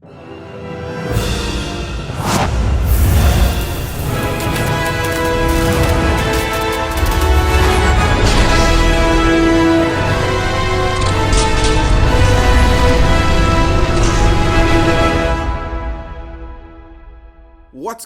What's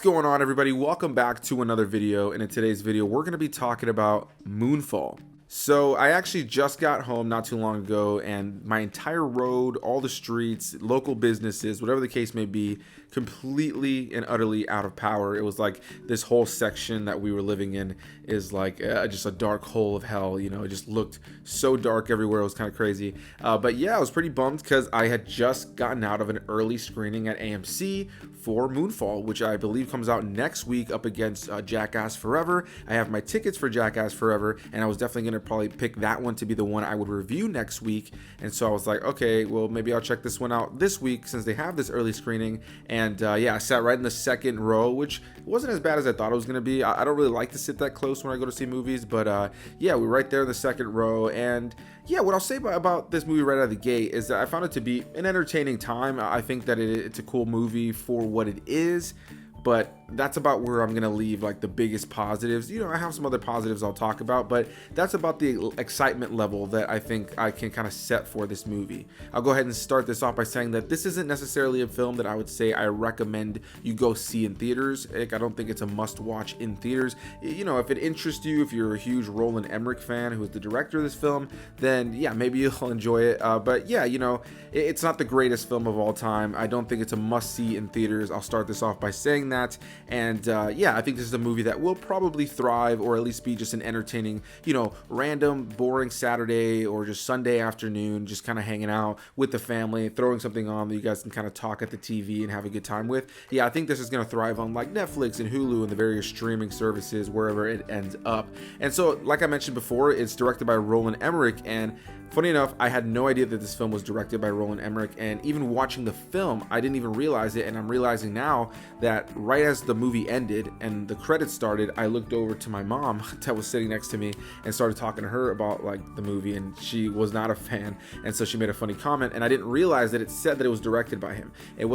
going on, everybody? Welcome back to another video, and in today's video we're going to be talking about Moonfall. So I actually just got home not too long ago, and my entire road, all the streets, local businesses, whatever the case may be, completely and utterly out of power. It was like this whole section that we were living in is like just a dark hole of hell. You know, it just looked so dark everywhere. It was kind of crazy. But yeah, I was pretty bummed because I had just gotten out of an early screening at AMC for Moonfall, which I believe comes out next week up against Jackass Forever. I have my tickets for Jackass Forever, and I was definitely going to probably pick that one to be the one I would review next week. And so I was like, okay, well, maybe I'll check this one out this week since they have this early screening. And yeah, I sat right in the second row, which wasn't as bad as I thought it was going to be. I don't really like to sit that close when I go to see movies, but yeah, we were right there in the second row. And yeah, what I'll say about this movie right out of the gate is that I found it to be an entertaining time. I think that it's a cool movie for what it is, but that's about where I'm gonna leave like the biggest positives. You know, I have some other positives I'll talk about, but that's about the excitement level that I think I can kind of set for this movie. I'll go ahead and start this off by saying that this isn't necessarily a film that I would say I recommend you go see in theaters. Like, I don't think it's a must watch in theaters. You know, if it interests you, if you're a huge Roland Emmerich fan, who is the director of this film, then yeah, maybe you'll enjoy it. But yeah, you know, it's not the greatest film of all time. I don't think it's a must see in theaters. I'll start this off by saying that. And yeah, I think this is a movie that will probably thrive, or at least be just an entertaining, you know, random, boring Saturday or just Sunday afternoon, just kind of hanging out with the family, throwing something on that you guys can kind of talk at the TV and have a good time with. Yeah, I think this is going to thrive on like Netflix and Hulu and the various streaming services, wherever it ends up. And so, like I mentioned before, it's directed by Roland Emmerich, and funny enough, I had no idea that this film was directed by Roland Emmerich, and even watching the film, I didn't even realize it, and I'm realizing now that right as the movie ended and the credits started, I looked over to my mom that was sitting next to me and started talking to her about like the movie, and she was not a fan, and so she made a funny comment, and I didn't realize that it said that it was directed by him.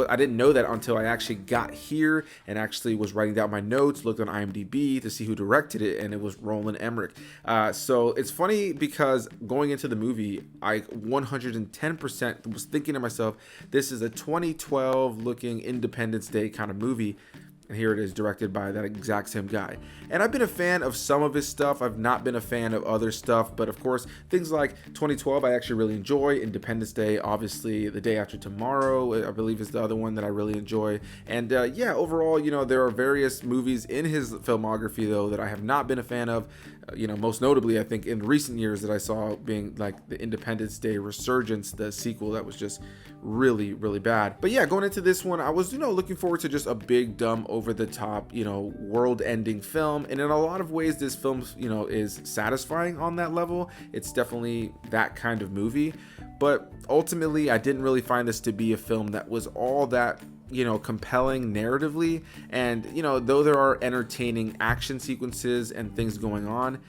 I didn't know that until I actually got here and actually was writing down my notes, looked on IMDb to see who directed it, and it was Roland Emmerich. So it's funny because going into the movie, I 110% was thinking to myself, this is a 2012 looking Independence Day kind of movie. And here it is, directed by that exact same guy. And I've been a fan of some of his stuff. I've not been a fan of other stuff. But of course, things like 2012, I actually really enjoy. Independence Day, obviously, The Day After Tomorrow, I believe, is the other one that I really enjoy. And yeah, overall, you know, there are various movies in his filmography, though, that I have not been a fan of. You know, most notably, I think, in recent years that I saw being like the Independence Day Resurgence, the sequel that was just really, really bad. But yeah, going into this one, I was, you know, looking forward to just a big, dumb, over-the-top, you know, world-ending film. And in a lot of ways, this film, you know, is satisfying on that level. It's definitely that kind of movie. But ultimately, I didn't really find this to be a film that was all that, you know, compelling narratively. And, you know, though there are entertaining action sequences and things going on,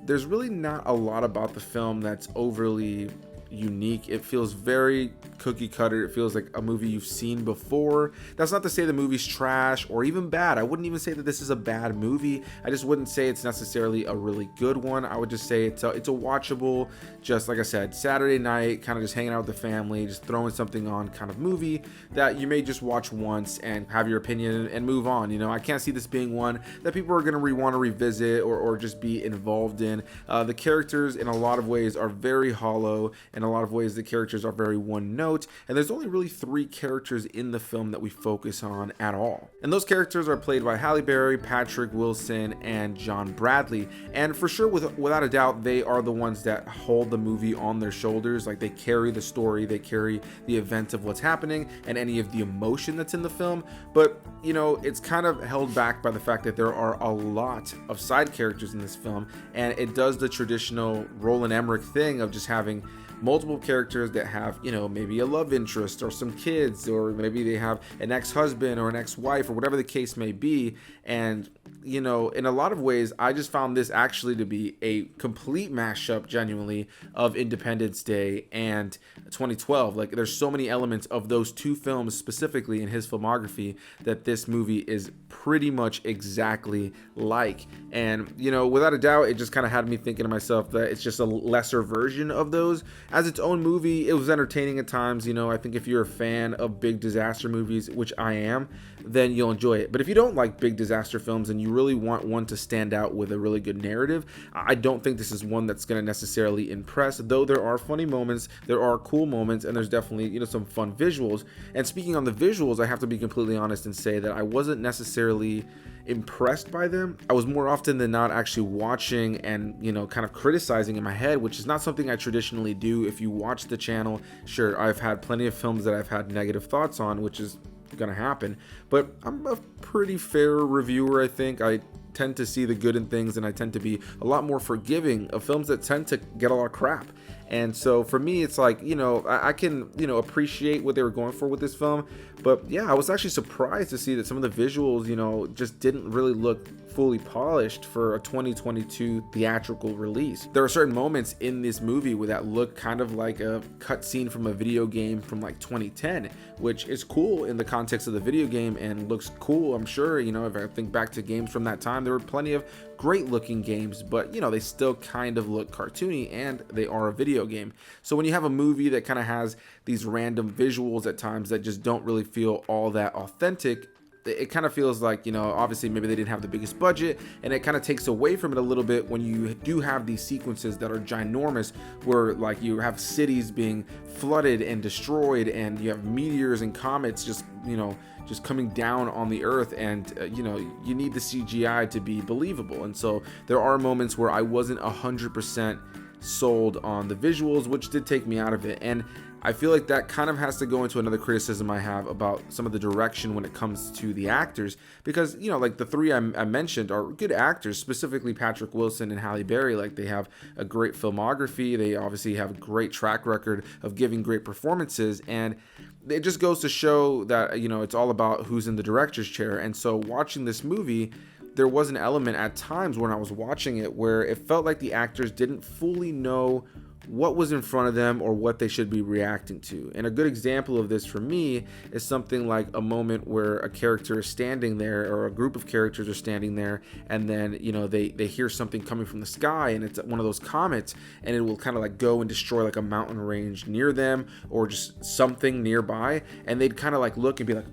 there's really not a lot about the film that's overly unique. It feels very cookie cutter. It feels like a movie you've seen before. That's not to say the movie's trash or even bad. I wouldn't even say that this is a bad movie. I just wouldn't say it's necessarily a really good one. I would just say it's a watchable, just like I said, Saturday night, kind of just hanging out with the family, just throwing something on kind of movie that you may just watch once and have your opinion and move on. You know, I can't see this being one that people are going to want to revisit or just be involved in. The characters in a lot of ways are very hollow. In a lot of ways, the characters are very one note. And there's only really 3 characters in the film that we focus on at all. And those characters are played by Halle, Patrick Wilson, and John Bradley. And for sure, without a doubt, they are the ones that hold the movie on their shoulders. Like, they carry the story, they carry the event of what's happening and any of the emotion that's in the film. But, you know, it's kind of held back by the fact that there are a lot of side characters in this film. And it does the traditional Roland Emmerich thing of just having multiple characters that have, you know, maybe a love interest or some kids, or maybe they have an ex-husband or an ex-wife or whatever the case may be. And, you know, in a lot of ways, I just found this actually to be a complete mashup, genuinely, of Independence Day and 2012. Like, there's so many elements of those two films specifically in his filmography that this movie is pretty much exactly like. And, you know, without a doubt, it just kind of had me thinking to myself that it's just a lesser version of those. As its own movie, it was entertaining at times. You know, I think if you're a fan of big disaster movies, which I am, then you'll enjoy it. But if you don't like big disaster films and you really want one to stand out with a really good narrative, I don't think this is one that's going to necessarily impress. Though there are funny moments, there are cool moments, and there's definitely, you know, some fun visuals. And speaking on the visuals, I have to be completely honest and say that I wasn't necessarily impressed by them. I was more often than not actually watching and, you know, kind of criticizing in my head, which is not something I traditionally do. If you watch the channel, sure, I've had plenty of films that I've had negative thoughts on, which is gonna happen, but I'm a pretty fair reviewer. I think I tend to see the good in things, and I tend to be a lot more forgiving of films that tend to get a lot of crap. And so for me, it's like, you know, I can, you know, appreciate what they were going for with this film. But yeah, I was actually surprised to see that some of the visuals, you know, just didn't really look fully polished for a 2022 theatrical release. There are certain moments in this movie where that look kind of like a cutscene from a video game from like 2010, which is cool in the context of the video game and looks cool. I'm sure, you know, if I think back to games from that time, there were plenty of great looking games, but, you know, they still kind of look cartoony, and they are a video game. So when you have a movie that kind of has these random visuals at times that just don't really feel all that authentic, it kind of feels like, you know, obviously maybe they didn't have the biggest budget, and it kind of takes away from it a little bit when you do have these sequences that are ginormous, where like you have cities being flooded and destroyed, and you have meteors and comets just, you know, just coming down on the earth, and you know, you need the CGI to be believable. And so there are moments where I wasn't 100% sold on the visuals, which did take me out of it. And I feel like that kind of has to go into another criticism I have about some of the direction when it comes to the actors, because, you know, like the three I mentioned are good actors, specifically Patrick Wilson and Halle Berry. Like, they have a great filmography, they obviously have a great track record of giving great performances, and it just goes to show that, you know, it's all about who's in the director's chair. And so watching this movie, there was an element at times when I was watching it where it felt like the actors didn't fully know what was in front of them or what they should be reacting to. And a good example of this for me is something like a moment where a character is standing there, or a group of characters are standing there, and then, you know, they hear something coming from the sky, and it's one of those comets, and it will kind of like go and destroy like a mountain range near them or just something nearby, and they'd kind of like look and be like,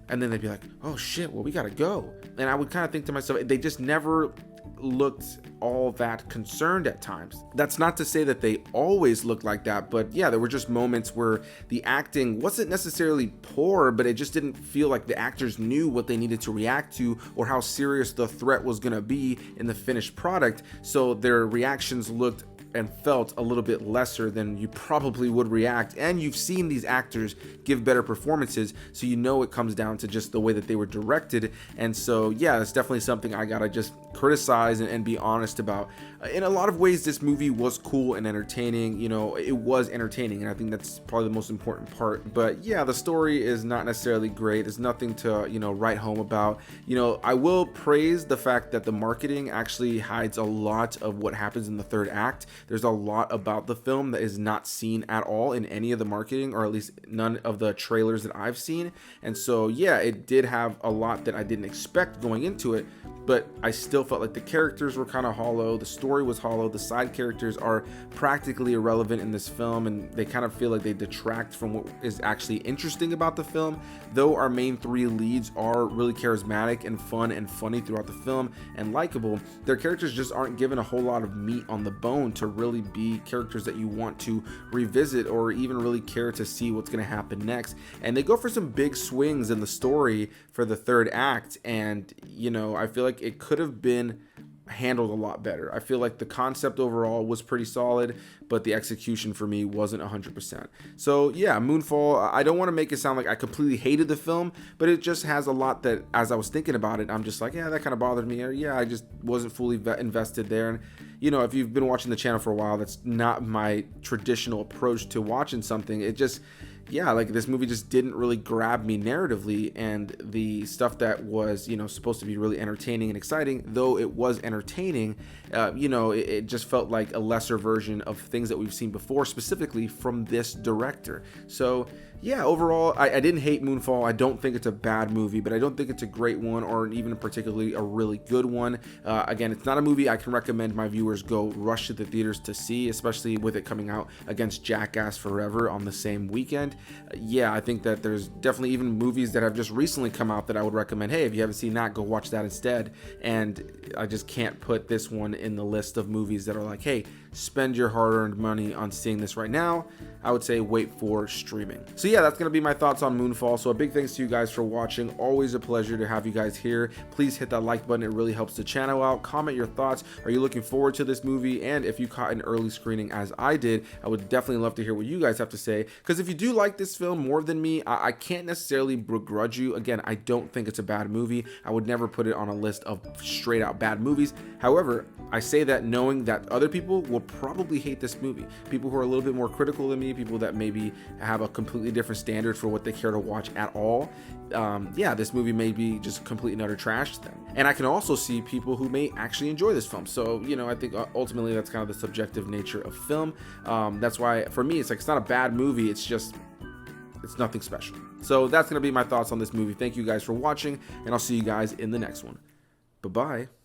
and then they'd be like, oh shit, well, we gotta go. And I would kind of think to myself, they just never looked all that concerned at times. That's not to say that they always looked like that, but yeah, there were just moments where the acting wasn't necessarily poor, but it just didn't feel like the actors knew what they needed to react to or how serious the threat was going to be in the finished product. So their reactions looked and felt a little bit lesser than you probably would react. And you've seen these actors give better performances, so you know it comes down to just the way that they were directed. And so yeah, it's definitely something I gotta just criticize and be honest about. In a lot of ways, this movie was cool and entertaining. You know, it was entertaining, and I think that's probably the most important part. But yeah, the story is not necessarily great. There's nothing to, you know, write home about. You know, I will praise the fact that the marketing actually hides a lot of what happens in the third act. There's a lot about the film that is not seen at all in any of the marketing, or at least none of the trailers that I've seen. And so yeah, it did have a lot that I didn't expect going into it, but I still felt like the characters were kind of hollow, the story was hollow, the side characters are practically irrelevant in this film, and they kind of feel like they detract from what is actually interesting about the film. Though our main three leads are really charismatic and fun and funny throughout the film and likable, their characters just aren't given a whole lot of meat on the bone to really be characters that you want to revisit or even really care to see what's going to happen next. And they go for some big swings in the story for the third act, and, you know, I feel like it could have been handled a lot better. I feel like the concept overall was pretty solid, but the execution for me wasn't 100%. So yeah, Moonfall, I don't want to make it sound like I completely hated the film, but it just has a lot that, as I was thinking about it, I'm just like, yeah, that kind of bothered me, or yeah, I just wasn't fully invested there. And you know, if you've been watching the channel for a while, that's not my traditional approach to watching something. It just, yeah, like this movie just didn't really grab me narratively, and the stuff that was, you know, supposed to be really entertaining and exciting, though it was entertaining, you know, it just felt like a lesser version of things that we've seen before, specifically from this director. So yeah, overall, I didn't hate Moonfall. I don't think it's a bad movie, but I don't think it's a great one or even particularly a really good one. Again, it's not a movie I can recommend my viewers go rush to the theaters to see, especially with it coming out against Jackass Forever on the same weekend. Yeah, I think that there's definitely even movies that have just recently come out that I would recommend. Hey, if you haven't seen that, go watch that instead. And I just can't put this one in the list of movies that are like, hey, spend your hard-earned money on seeing this right now. I would say wait for streaming. So yeah, that's gonna be my thoughts on Moonfall. So a big thanks to you guys for watching. Always a pleasure to have you guys here. Please hit that like button. It really helps the channel out. Comment your thoughts. Are you looking forward to this movie? And if you caught an early screening as I did, I would definitely love to hear what you guys have to say. Because if you do like this film more than me, I can't necessarily begrudge you. Again, I don't think it's a bad movie. I would never put it on a list of straight out bad movies. However, I say that knowing that other people will probably hate this movie. People who are a little bit more critical than me, people that maybe have a completely different standard for what they care to watch at all. Yeah, this movie may be just complete and utter trash to them. And I can also see people who may actually enjoy this film. So, you know, I think ultimately that's kind of the subjective nature of film. That's why for me, it's like, it's not a bad movie. It's just, it's nothing special. So that's going to be my thoughts on this movie. Thank you guys for watching, and I'll see you guys in the next one. Bye-bye.